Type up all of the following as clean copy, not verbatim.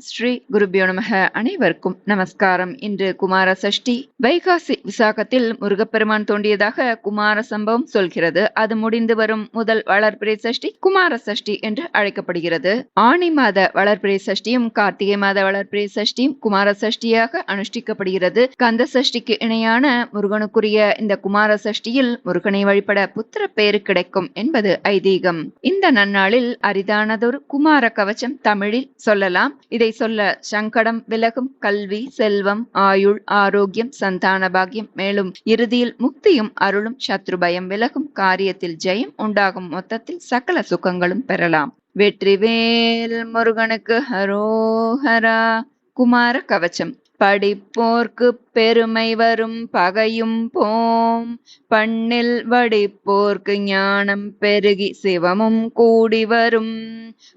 ஸ்ரீ குருபியோ நமக. அனைவருக்கும் நமஸ்காரம். இன்று குமார சஷ்டி. வைகாசி விசாகத்தில் முருகப்பெருமான் தோன்றியதாக குமார சம்பவம் சொல்கிறது. அது முடிந்து வரும் முதல் வளர்பிறை சஷ்டி குமார சஷ்டி என்று அழைக்கப்படுகிறது. ஆனி மாத வளர்பிறை சஷ்டியும் கார்த்திகை மாத வளர்பிறை சஷ்டியும் குமார சஷ்டியாக அனுஷ்டிக்கப்படுகிறது. கந்த சஷ்டிக்கு இணையான முருகனுக்குரிய இந்த குமார சஷ்டியில் முருகனை வழிபட புத்திர பேரு கிடைக்கும் என்பது ஐதீகம். இந்த நன்னாளில் அரிதானதொரு குமார கவச்சம் தமிழில் சொல்லலாம். இதை சொல்ல சங்கடம் விலகும், கல்வி, செல்வம், ஆயுள், ஆரோக்கியம், சந்தான பாக்கியம், மேலும் இறுதியில் முக்தியும் அருளும், சத்ரு பயம் விலகும், காரியத்தில் ஜெயம் உண்டாகும், மொத்தத்தில் சகல சுகங்களும் பெறலாம். வெற்றிவேல் முருகனுக்கு ஹரோஹரா. குமார கவச்சம். படிப்போர்க்கு பெருமை வரும், பகையும் போம். பண்ணில் வடிப்போர்க்கு ஞானம் பெருகி சிவமும் கூடி வரும்.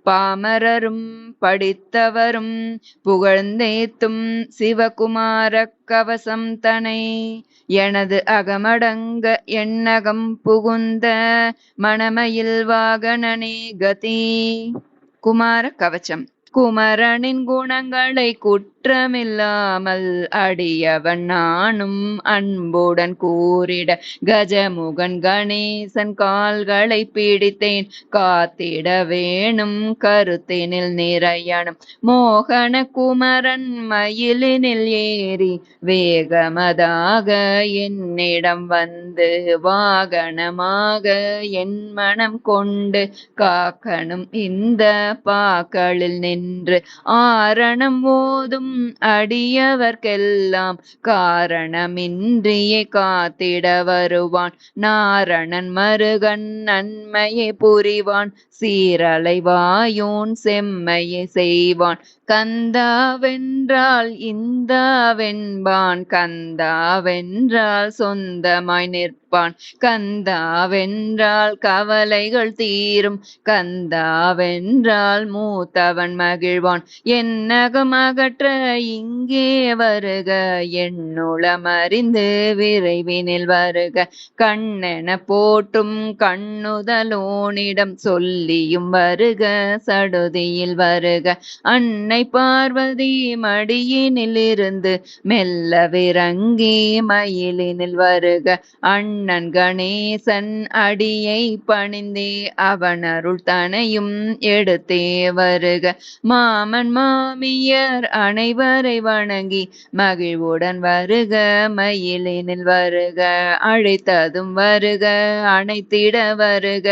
பாமரரும் படித்தவரும் புகழ்ந்தேத்தும் சிவகுமார கவசம் தனை. எனது அகமடங்க எண்ணகம் புகுந்த மணமயில் வாகனனே கதி. குமார கவச்சம். குமரனின் குணங்களை குற்றமில்லாமல் அடியவன் நானும் அன்புடன் கூறிட, கஜமுகன் கணேசன் கால்களை பிடித்தேன் காத்திட வேணும் கருத்தினில் நிறையணும். மோகன குமரன் மயிலினில் ஏறி வேகமதாக என்னிடம் வந்து வாகனமாக என் மனம் கொண்டு காக்கணும் இந்த பாக்களில் நின்று. ஆரணம் ஓதும் அடியவர்க்கெல்லாம் காரணமின்றியே காத்திட வருவான். நாரணன் மருகன் நன்மையை புரிவான், சீரலை வாயோன் செம்மையை செய்வான். கந்தாவென்றால் இந்தாவென்பான், கந்தாவென்றால் சொந்தமாய் நிற்பான். கந்தாவென்றால் கவலைகள் தீரும், கந்தாவென்றால் மூத்தவன் மகிழ்வான். என்னகம் அகற்ற இங்கே வருக, எண்ணுளமறிந்து விரைவினில் வருக. கண்ணென போற்றும் கண்ணுதலோனிடம் சொல்லியும் வருக, சடுதியில் வருக. அன்னை பார்வதி மடியினில் இருந்து மெல்ல விரங்கி மயிலினில் வருக. அண்ணன் கணேசன் அடியை பணிந்தே அவன் அருள் தனையும் எடுத்தே வருக. மாமன் மாமியர் அனைவரை வணங்கி மகிழ்வுடன் வருக, மயிலினில் வருக. அழைத்ததும் வருக, அணைத்திட வருக,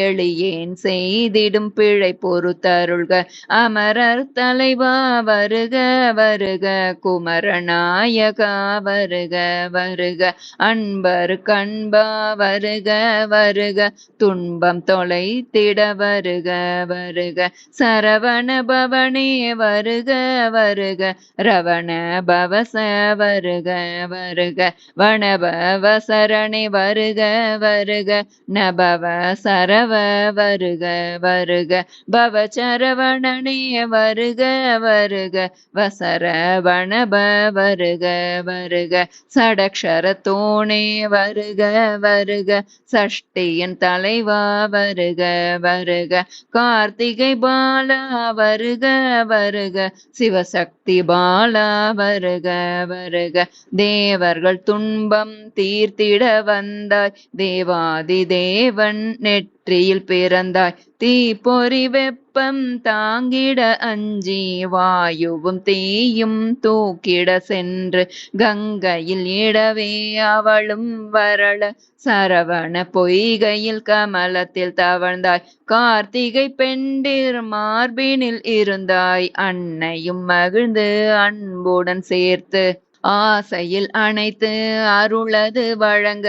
எளியேன் செய்திடும் பிழை பொறுத்தருள்க. அமரர் தலைவா வருக வருக, குமரநாயகா வருக வருக. அன்பர் கண்பா வருக வருக, துன்பம் தொலைத்திட வருக வருக. சரவண பவனே வருக வருக, ரவண பவச வருக வருக. வனபவ சரணே வருக வருக, நபவ சரவ வருக வருக. பவசரவணனே வருக வருக, வசரவணப வருக வருக. சடக்ஷரத்தோனே வருக வருக, சஷ்டியின் தலைவா வருக வருக. கார்த்திகை பாலா வருக வருக, சிவசக்தி பாலா வருக வருக. தேவர்கள் துன்பம் தீர்த்திட வந்தாய், தேவாதி தேவன் நெற்றியில் பிறந்தாய். தீப்பொறி வெப்பம் தாங்கிட அஞ்சி, வாயுவும் தீயும் தூக்கிட சென்று கங்கையில் இடவே அவளும் வரள. சரவண பொய்கையில் கமலத்தில் தவழ்ந்தாய், கார்த்திகை பெண்டிர் மார்பினில் இருந்தாய். அன்னையும் மகிழ்ந்து அன்புடன் சேர்த்து ஆசையில் அணைத்து அருளது வழங்க,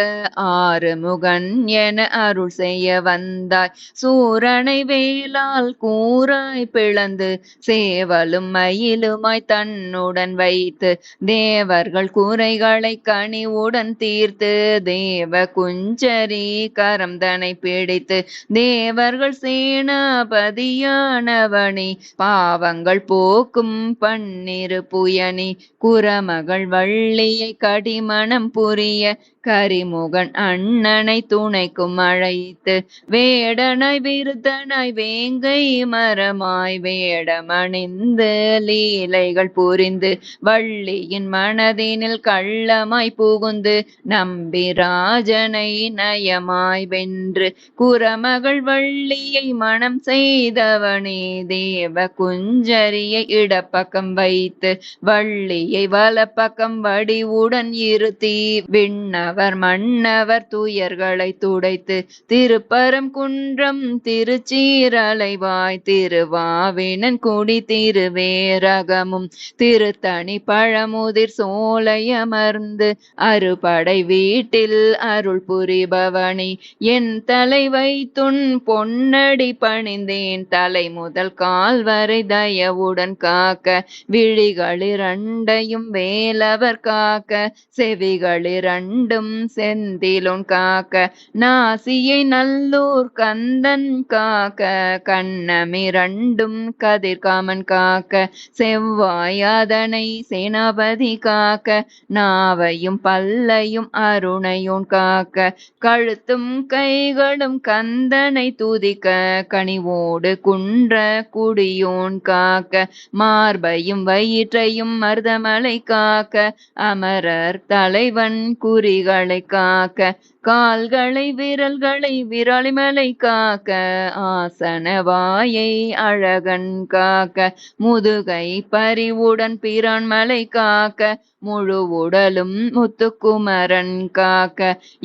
ஆறுமுகன் என அருள் செய்ய வந்தாய். சூரனை வேலால் கூராய் பிளந்து சேவலும் மயிலுமாய் தன்னுடன் வைத்து, தேவர்கள் குறைகளை கனிவுடன் தீர்த்து, தேவ குஞ்சரி கரம் தனை பிடித்து, தேவர்கள் சேனாபதியானவனி பாவங்கள் போக்கும் பன்னிரு புயனி, குரமகள் குறமகள் வள்ளியை கடிமணம் புரிய கரிமுகன் அண்ணனை துணைக்கும் அழைத்து வேடனாய் விருத்தனாய் வேங்கை மரமாய் வேடமணிந்து லீலைகள் புரிந்து வள்ளியின் மனதினில் கள்ளமாய் புகுந்து நம்பிராஜனை நயமாய் வென்று குறமகள் வள்ளியை மணம் செய்தவனே தேவ குஞ்சரியை இடப்பக்கம் வைத்து வள்ளியை வலப்பக்கம் வடிவுடன் இருத்தி விண்ணவர் மன்னவர் துயர்களை துடைத்து திருப்பரம் குன்றம் திருச்சீரலைவாய் திருவாவினன் குடி திருவேரகமும் திருத்தணி பழமுதிர் சோலையமர்ந்து அறுபடை வீட்டில் அருள் புரிபவனி என் தலை வைத்துன் பொன்னடி பணிந்தேன் தலை முதல் கால் வரை தயவுடன் காக்க விழிகளிரண்டையும் வேலவர் காக்க செவிகளிரண்டும் செந்திலுன் காக்க நாசியை நல்லூர் கந்தன் காக்க கண்ணமிரண்டும் கதிர்காமன் காக்க செவ்வாய் அதனை சேனாபதி காக்க நாவையும் பல்லையும் அருணையோன் காக்க கழுத்தும் கைகளும் கந்தனை துதிக்க கனிவோடு குன்ற குடியோன் காக்க மார்பையும் வயிற்றையும் மருதமலை காக்க அமரர் தலைவன் குறிகளை காக்க கால்களை விரல்களை விராலிமலை காக்க ஆசன வாயை அழகன் காக்க முதுகை பரிவுடன் பிரான்மலை காக்க முழு உடலும் முத்துக்குமரன் காக்க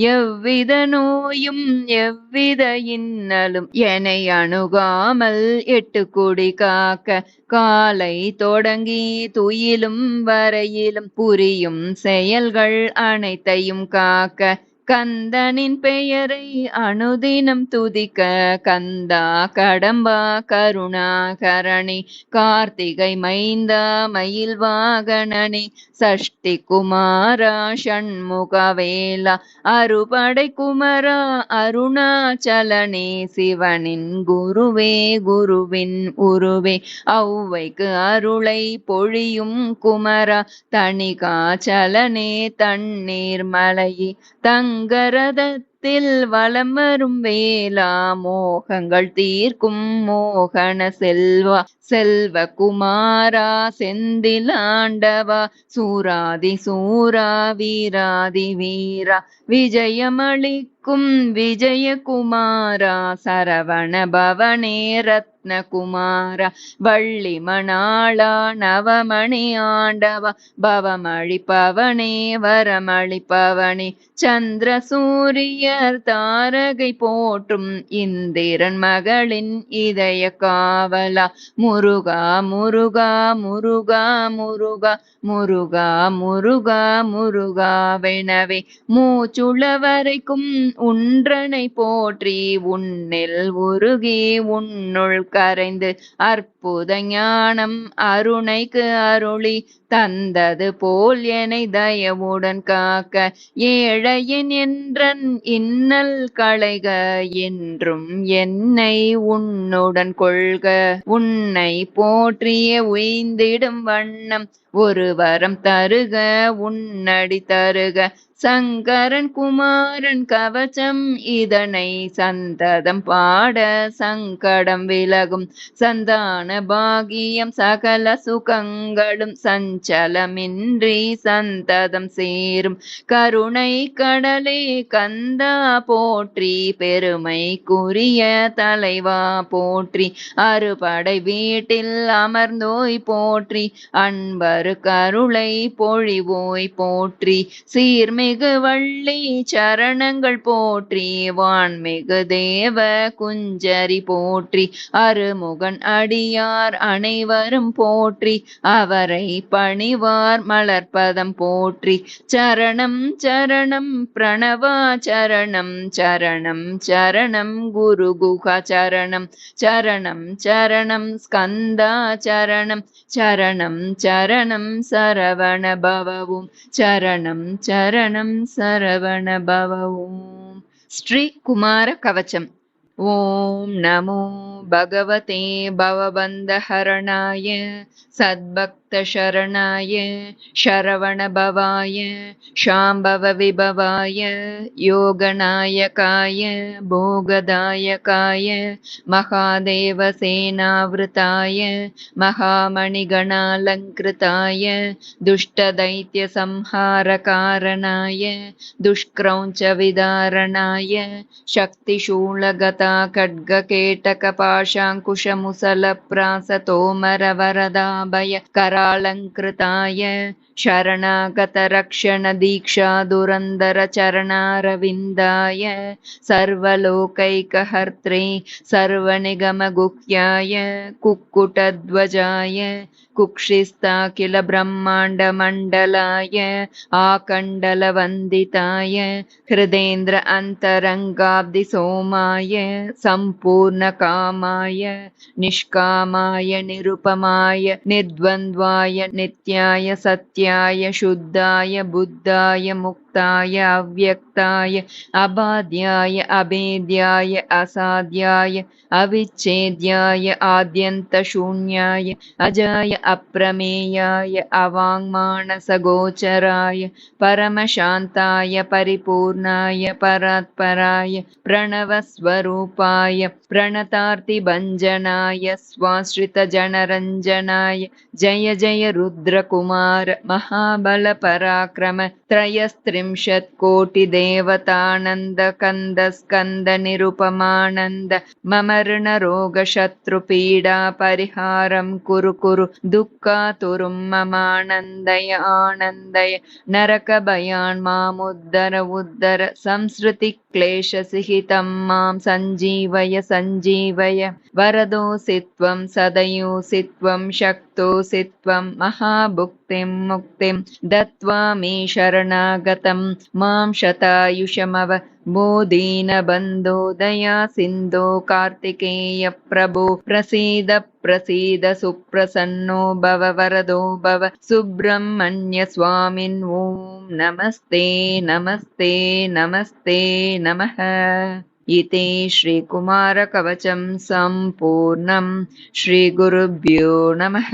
எவ்வித நோயும் எவ்வித இன்னலும் என்னை அணுகாமல் எட்டுக்குடி காக்க காலை தொடங்கி துயிலும் வரையிலும் புரியும் செயல்கள் அனைத்தையும் காக்க கந்தனின் பெயரை அனுதினம் துதிக்க கந்தா கடம்பா கருணாகரணி கார்த்திகை மைந்தா மயில் வாகனனி சஷ்டி குமாரா ஷண்முகவேலா அறுபடை குமரா அருணாச்சலனே சிவனின் குருவே குருவின் உருவே ஔவைக்கு அருளை பொழியும் குமரா தணிகாச்சலனே தண்ணீர் மலையே தங்கரதத்தில் வலம் வரும் வேலா மோகங்கள் தீர்க்கும் மோகன செல்வா செல்வ குமாரா செந்திலாண்டவா சூராதி சூரா வீராதி வீரா விஜயமளிக்கும் விஜயகுமாரா சரவண பவனே ரத்னகுமாரா வள்ளி மணாளா நவமணி ஆண்டவா பவமளிப்பவனே வரமளிப்பவனே சந்திர சூரியர் தாரகை போற்றும் இந்திரன் மகளின் இதய காவலா முருகா முருகா முருகா முருகா முருகா முருகா முருகாவெனவே மூச்சுள்ள வரைக்கும் உன்றனை போற்றி உன்னில் உருகி உன்னுள் கரைந்து அற்புத ஞானம் அருணைக்கு அருளி தந்தது போல் என்னை தயவுடன் காக்க ஏழையன் என்றன் இன்னல் களைக என்றும் என்னை உன்னுடன் கொள்க உன்னை போற்றிய உய்ந்திடும் வண்ணம் ஒரு வரம் தருக உன்னடி தருக சங்கரன் குமாரன் கவச்சம் இதனை சந்ததம் பாட சங்கடம் விலகும் சந்தான பாகியம் சகல சுகங்களும் சஞ்சலமின்றி சந்ததம் சேரும் கருணை கடலே கந்தா போற்றி பெருமைக்குரிய தலைவா போற்றி அறுபடை வீட்டில் அமர்ந்தோய் போற்றி அன்பரு கருளை பொழிவோய் போற்றி சீர்மிகு வள்ளி சரணங்கள் போற்றி வான்மிகு தேவ குஞ்சரி போற்றி அருமுகன் அடியார் அனைவரும் போற்றி அவரை பணிவார் மலர்பதம் போற்றி சரணம் சரணம் பிரணவா சரணம் சரணம் சரணம் குரு குஹா சரணம் சரணம் சரணம் ஸ்கந்தா சரணம் சரணம் சரணம் சரவண பவவும் சரணம் சரணம் சரவண பவவும். ஸ்ரீ குமார கவச்சம். ஓம் நமோ பகவதே பவபந்தஹரணாய சத்பக்த भक्तशरणाय शरवणभवाय शाम्भवविभवाय योगनायकाय भोगदायकाय महादेवसेनावृताय महामणिगणालङ्कृताय दुष्टदैत्यसंहारकारणाय दुष्क्रौञ्चविदारणाय शक्तिशूलगता खड्गकेटकपाशाङ्कुशमुसलप्रासतोमरवरदाभय करालङ्कृताय शरणागतरक्षणदीक्षाधुरन्धरचरणारविन्दाय सर्वलोकैकहर्त्रे सर्वनिगमगुह्याय कुक्कुटध्वजाय कुक्षिस्ताखिलब्रह्माण्डमण्डलाय आकण्डलवन्दिताय हृदेन्द्र अन्तरङ्गाब्धिसोमाय सम्पूर्णकामाय निष्कामाय निरुपमाय निर्द्वन्द्वाय नित्याय सत्याय शुद्धाय बुद्धाय मुक्ताय अव्यक्ताय अबाध्याय अभेद्याय असाध्याय अविच्छेद्याय आद्यन्तशून्याय अजाय अप्रमेयाय अवाङ्मानसगोचराय परमशान्ताय परिपूर्णाय परात्पराय प्रणवस्वरूपाय प्रणतार्तिभञ्जनाय स्वाश्रितजनरञ्जनाय जय जय रुद्रकुमार महाबलपराक्रम त्रयस्त्रिंशत्कोटिदेवतानन्द कंद स्कंद निरुपमानन्द ममर्णरोगशत्रुपीडा परिहारं कुरु कुरु दुःखातुरं ममानन्दय आनन्दय नरकभयान् मामुद्धर उद्धर संसृतिक्लेशसहितं मां सञ्जीवय सञ्जीवय वरदोऽसि त्वं सदयोऽसि त्वं शक्तोऽसि त्वं महाभुक्तिं मुक्तिं दत्त्वा मे शरणागतं मां शतायुषमव मोदीनबन्धो दया सिन्धो कार्तिकेय प्रभो प्रसीद प्रसीद सुप्रसन्नो भव वरदो भव सुब्रह्मण्य स्वामिन् ॐ नमस्ते नमस्ते नमस्ते नमः। इति श्रीकुमारकवचं सम्पूर्णं। श्रीगुरुभ्यो नमः।